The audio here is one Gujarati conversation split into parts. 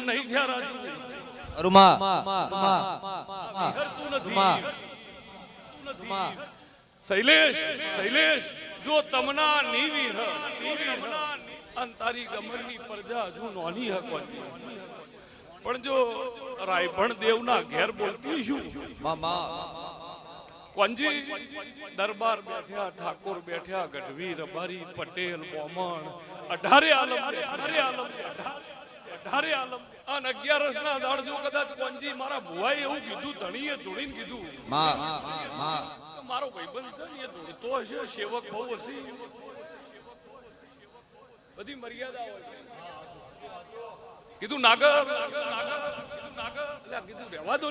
નહીં થયા રાજુ અરુમા શૈલેષ શૈલેષ જો તમના નીવી અન તારી ગમરની પ્રજા હજુ નોની હકો પણ જો રાયભણ દેવના ઘેર બોલતી શું કોંજી દરબાર બેઠ્યા ઠાકોર બેઠ્યા ગઢવી રબારી પટેલ બોમણ 18 આલમ 18 આલમ અને 11 ના દાડ જો કદાચ કોંજી મારા ભુવાએ એવું કીધું ધણીએ ધોળીને કીધું મારો ભાઈબંધ છે ને એ ધોળતો હશે સેવક બહુ હશે બધી મર્યાદા હોય કીધું નાગર કીધું રહેવા દો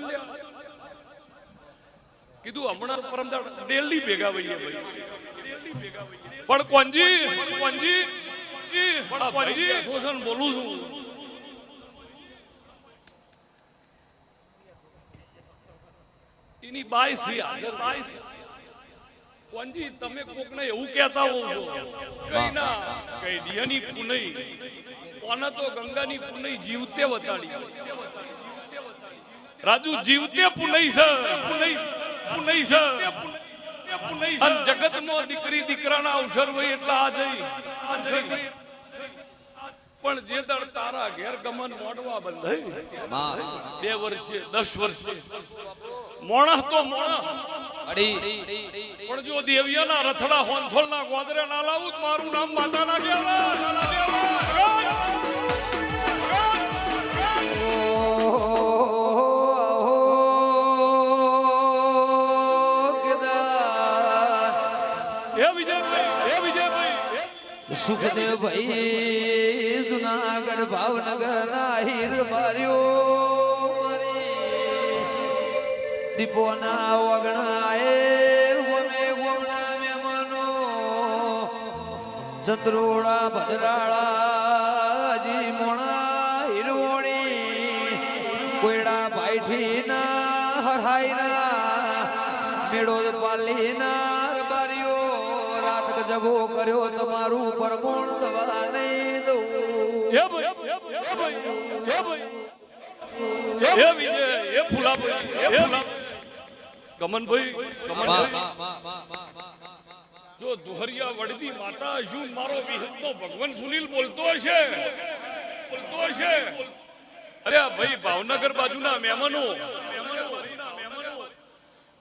કીધું હમણાં પરમદાર ડેલી ભેગા વઈએ પણ કોંજી બોલું છું એની બાઈ કોંજી તમે કોકને એવું કહેતા હોવ છો કઈ ના કઈ દિયાની પુનઈ કોને તો ગંગાની પુનઈ જીવતે વતાડી રાજુ જીવતે પુનઈ છે અને જગતમાં દીકરી દીકરાના અવસર હોય એટલે આ જઈ પણ જે દળ તારા ઘેર ગમન મોડવા બંધાઈ 2 વર્ષે 10 વર્ષે મોણસ તો મોણસ પણ જો દેવિયાના રથડા હોનથોલના ગોદરે ના લાવું મારું નામ માતાના કેવા સુખદેવ ભાઈ જુનાગઢ ભાવનગર ના હીર માર્યો દીપો ના વગણાએ ગોમના મેમનો ચંદ્રોડા ભદ્રાળા જી મોણા હિરવણી કોયડા ભાઈઠી ના હરાઈ ના મેળો પાલી ના જગો કર્યો તમારું પરમોણ દવા નહીં દઉં જો દુહરિયા વડદી માતા શું મારો વિહતનો ભગવાન સુનિલ બોલતો હશે અરે ભાઈ ભાવનગર બાજુના મહેમાનો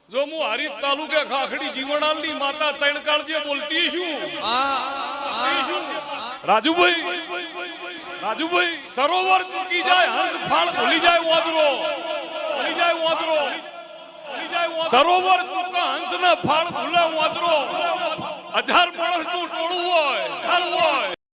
જો હું હારીજ તાલુકે ખાખડી જીવણાલની માતા તણકાળજે બોલતી છું રાજુભાઈ સરોવર ચૂકી જાય હંસ ફાળ ભૂલી જાય ઓદરો સરોવર ચૂકા હંસ ના ફાળ ભૂલે ઓદરો 1000 માણસ નું ટોળું હોય